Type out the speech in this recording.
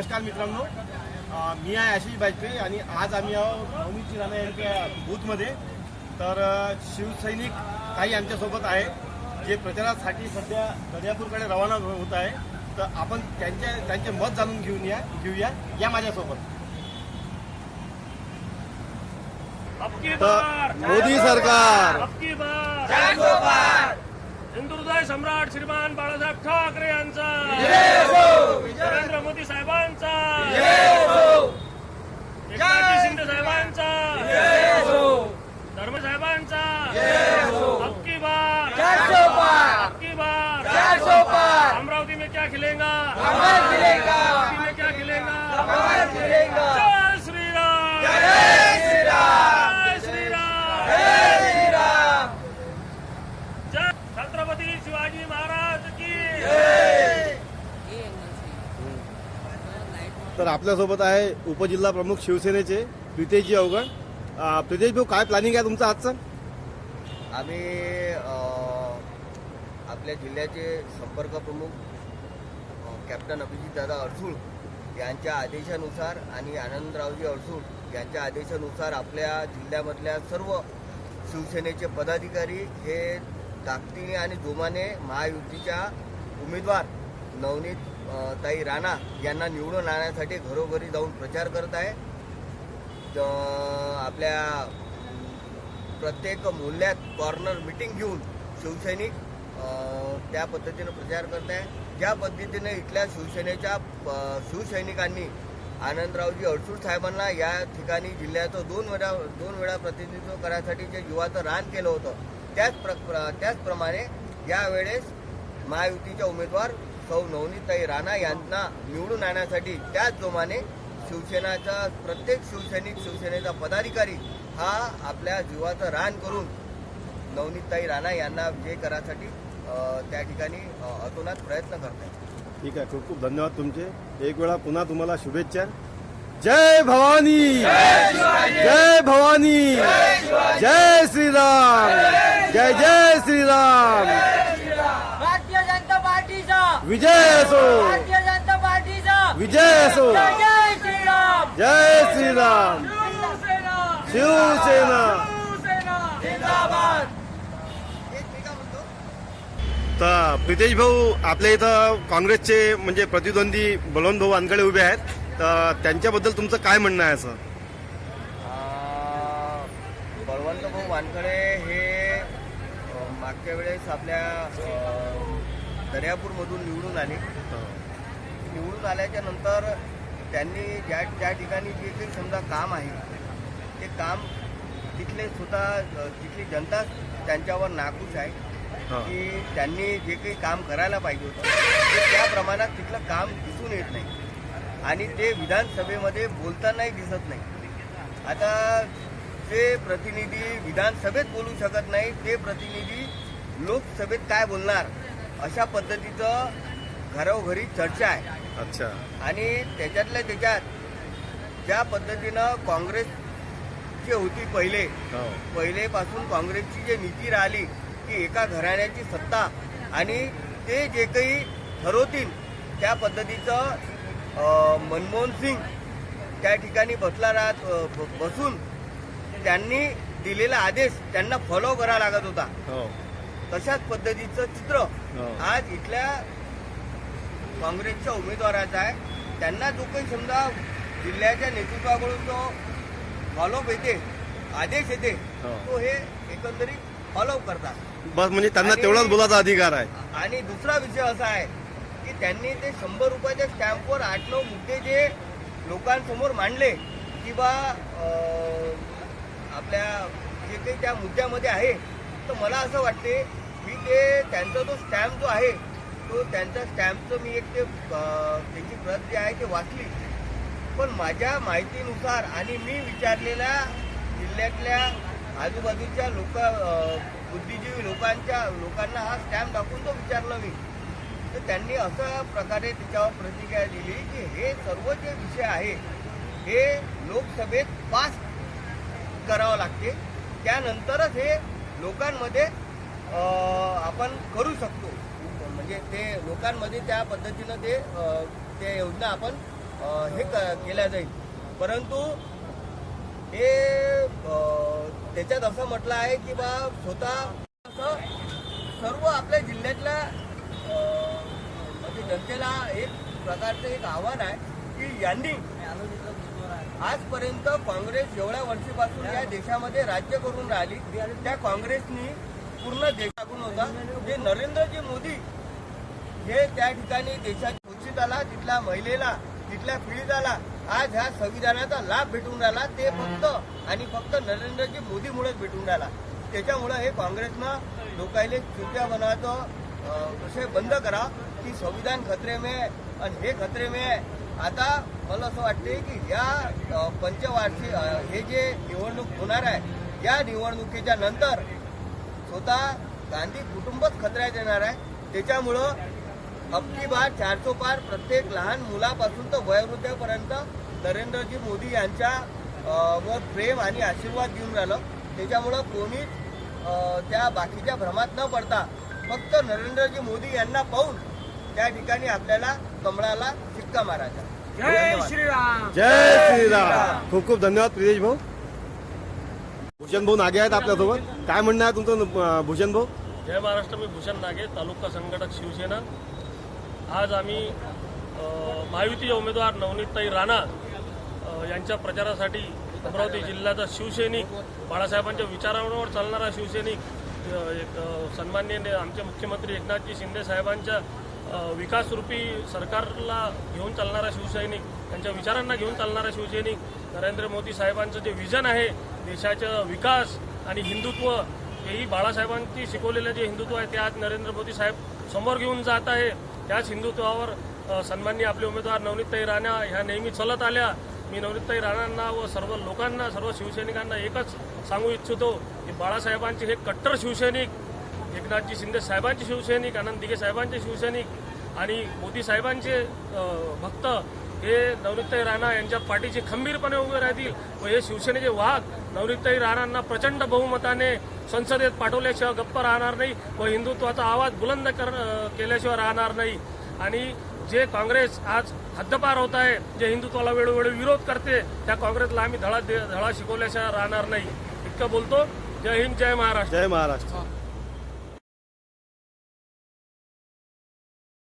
नमस्कार मित्रांनो, मी आहे आशिष बाजपेयी आणि आज आम्ही आहोत नवनीत राणा यांच्या बूथमध्ये. तर शिवसैनिक काही आमच्यासोबत आहे जे प्रचारासाठी सध्या दर्यापूरकडे रवाना होत आहे. तर आपण त्यांचे मत जाणून घेऊया या माझ्यासोबत. मोदी सरकार हिंदुहृदय सम्राट श्रीमान बाळासाहेब ठाकरे यांचा, नरेंद्र मोदी साहेबांचा, एकनाथ शिंदे साहेबांचा, धर्म साहेबांचा, अबकी बार, अबकी बार, अमरावती में क्या खिलेगा, अमरावती में क्या खिलेगा, जय श्री राम, जय श्री राम, जय श्री राम, जय श्री राम, जय छत्रपती शिवाजी महाराज की. तर आपल्यासोबत आहे उपजिल्हा प्रमुख शिवसेनेचे प्रितेशजी अवघड. प्रितेश भाऊ, काय प्लॅनिंग आहे तुमचं आजचं? आम्ही आपल्या जिल्ह्याचे संपर्क प्रमुख कॅप्टन अभिजितदादा अडसूळ यांच्या आदेशानुसार आणि आनंदरावजी अडसूळ यांच्या आदेशानुसार आपल्या जिल्ह्यामधल्या सर्व शिवसेनेचे पदाधिकारी हे ताकदीने आणि जोमाने महायुतीच्या उमेदवार नवनीत ताई राणा यांना निवडून आणण्यासाठी घरोघरी जाऊन प्रचार करत आहे. आपल्या प्रत्येक मोहल्ल्यात कॉर्नर मीटिंग घेऊन शिवसैनिक त्या पद्धतीनं प्रचार करत आहे. ज्या पद्धतीने इथल्या शिवसैनिकांनी आनंदरावजी अडसूळ साहेबांना या ठिकाणी जिल्ह्याचं दोन वेळा प्रतिनिधित्व करण्यासाठी जे युवाचं रान केलं होतं, त्याचप्रमाणे यावेळेस महायुतीच्या उमेदवार सौ नवनीतताई राणा यांना निवडून आणण्यासाठी त्याच जोमाने शिवसेनेचा प्रत्येक शिवसेनेचा पदाधिकारी हा आपल्या जीवाचं रान करून नवनीतताई राणा यांना विजय करण्यासाठी त्या ठिकाणी अतोनात प्रयत्न करत आहेत. ठीक आहे, खूप खूप धन्यवाद तुमचे. एक वेळा पुन्हा तुम्हाला शुभेच्छा. जय भवानी, जय भवानी, जय श्रीराम, जय जय श्रीराम. भारतीय जनता पार्टीचा विजय असो, भारतीय जनता पार्टीचा विजय असो. जय श्रीराम, जय श्रीराम. शिवसेना शिवसेना. जिंदाबाद. तर प्रितेश भाऊ, आपल्या इथं काँग्रेसचे म्हणजे प्रतिद्वंदी बलवंत भाऊ वानखडे उभे आहेत. तर त्यांच्याबद्दल तुमचं काय म्हणणं आहे? असं बळवंत भाऊ वानखडे हे मागच्या वेळेस आपल्या दर्यापूरमधून निवडून आले. निवडून आल्याच्या नंतर त्यांनी ज्या ठिकाणी जे काही समजा काम आहे ते काम तिथली जनता त्यांच्यावर नाखुश आहे की त्यांनी जे काही काम करायला पाहिजे होतं ते त्या प्रमाणात तिथलं काम दिसून येत नाही आणि ते विधानसभेमध्ये बोलतानाही दिसत नाही. आता ते प्रतिनिधी विधानसभेत बोलू शकत नाही, ते प्रतिनिधी लोकसभेत काय बोलणार अशा पद्धतीचं घरोघरी चर्चा आहे. अच्छा. आणि त्याच्यातल्या त्याच्यात ज्या पद्धतीनं काँग्रेसची होती पहिलेपासून काँग्रेसची जी नीती राहिली की एका घराण्याची सत्ता आणि ते जे काही ठरवतील त्या पद्धतीचं मनमोहन सिंग त्या ठिकाणी बसून त्यांनी दिलेला आदेश त्यांना फॉलो करावा लागत होता. तशाच पद्धतीचं चित्र आज इथल्या काँग्रेसच्या उमेदवाराचा आहे. त्यांना जो काही समजा जिल्ह्याच्या नेतृत्वाकडून जो फॉलोअप येते, आदेश येते, तो हे एकंदरीत फॉलो करतात. बस म्हणजे त्यांना तेवढाच बोलायचा अधिकार आहे. आणि दुसरा विषय असा आहे की त्यांनी ते 100 रुपयाच्या स्टॅम्पवर 8-9 मुद्दे जे लोकांसमोर मांडले की बा आपल्या जे काही त्या मुद्द्यामध्ये आहे, तर मला असं वाटते की ते त्यांचा जो स्टॅम्प जो आहे तो त्यांच्या स्टॅम्पचं मी एक त्याची प्रत जी आहे ते वाचली. पण माझ्या माहितीनुसार आणि मी विचारलेल्या जिल्ह्यातल्या आजूबाजूच्या बुद्धिजीवी लोकांना हा स्टॅम्प दाखवून तो विचारला मी, तर त्यांनी अशा प्रकारे त्याच्यावर प्रतिक्रिया दिली की हे सर्व जे विषय आहे हे लोकसभेत पास करावं लागते, त्यानंतरच हे लोकांमध्ये आपण करू शकतो. म्हणजे ते लोकांमध्ये त्या पद्धतीनं ते योजना आपण केल्या जाईल. परंतु हे त्याच्यात असं म्हटलं आहे की बा स्वतः असं सर्व आपल्या जिल्ह्यातल्या म्हणजे जनतेला एक प्रकारचं एक आव्हान आहे की यांनी आजपर्यंत काँग्रेस एवढ्या वर्षीपासून या देशामध्ये राज्य करून राहिली, त्या काँग्रेसनी पूर्ण देश टाकून होता. जे नरेंद्रजी मोदी हे त्या ठिकाणी देशाच्या उचिताला, तिथल्या महिलेला, तिथल्या पीडिताला आज ह्या संविधानाचा लाभ भेटून राहिला, ते फक्त आणि फक्त नरेंद्रजी मोदीमुळेच भेटून राहिला. त्याच्यामुळं हे काँग्रेसनं लोकायले चुट्या बनावचं विषय बंद करा की संविधान खतरे में आणि हे खतरे में. आता मला असं वाटते की या पंचवार्षिक हे जे निवडणूक होणार आहे, या निवडणुकीच्या नंतर स्वतः गांधी कुटुंबच खतऱ्यात येणार आहे. त्याच्यामुळं अबकी बार 400 पार प्रत्येक लहान मुलापासून तर वयोवृद्धापर्यंत नरेंद्रजी मोदी यांच्या वर प्रेम आणि आशीर्वाद देऊन राहिलं. त्याच्यामुळं कोणीच त्या बाकीच्या भ्रमात न पडता फक्त नरेंद्रजी मोदी यांना पाहून त्या ठिकाणी आपल्याला कमळाला शिक्का मारायचा. जय श्रीराम. जय श्रीराम. खूप खूप धन्यवाद प्रिदेश भाऊ. भूषण भाऊ नागे आहेत आपल्यासोबत. काय म्हणणं आहे तुमचं भूषण भाऊ? जय महाराष्ट्र. मी भूषण नागे, तालुका संघटक शिवसेना. आज आम्ही महायुतीचे उमेदवार नवनीतताई राणा यांच्या प्रचारासाठी अमरावती जिल्ह्याचा शिवसैनिक, बाळासाहेबांच्या विचारांवर चालणारा शिवसैनिक, एक सन्माननीय आमचे मुख्यमंत्री एकनाथजी शिंदे साहेबांच्या विकासरूपी सरकारला घेऊन चालणारा शिवसैनिक, त्यांच्या विचारांना घेऊन चालणारा शिवसैनिक, नरेंद्र मोदी साहेबांचं जे विजन आहे देशाचा विकास आणि हिंदुत्व, हेही बाळासाहेबांनी शिकवलेलं जे हिंदुत्व आहे ते आज नरेंद्र मोदी साहेब समोर घेऊन जात आहे. त्याच हिंदुत्वावर सन्माननीय आपले उमेदवार नवनीतताई राणा ह्या नेहमी चालत आल्या. मी नवनीतताई राणांना व सर्व लोकांना, सर्व शिवसैनिकांना एकच सांगू इच्छितो की बाळासाहेबांचे हे कट्टर शिवसैनिक, एकनाथजी शिंदे साहेबांचे शिवसैनिक, आनंद दिघे साहेबांचे शिवसैनिक आणि मोदी साहेबांचे भक्त हे नवनीतताई राणा यांच्या पाठीशी खंबीरपणे उभे राहतील व हे शिवसेनेचे वाहक नवनीतताई राणांना प्रचंड बहुमताने संसदेत पाठवल्याशिवाय गप्प राहणार नाही व हिंदुत्वाचा आवाज बुलंद केल्याशिवाय राहणार नाही. आणि जे काँग्रेस आज हद्दपार होत आहे, जे हिंदुत्वाला वेळोवेळी विरोध करते, त्या काँग्रेसला आम्ही धडा शिकवल्याशिवाय राहणार नाही. इतकं बोलतो. जय हिंद, जय महाराष्ट्र. जय महाराष्ट्र.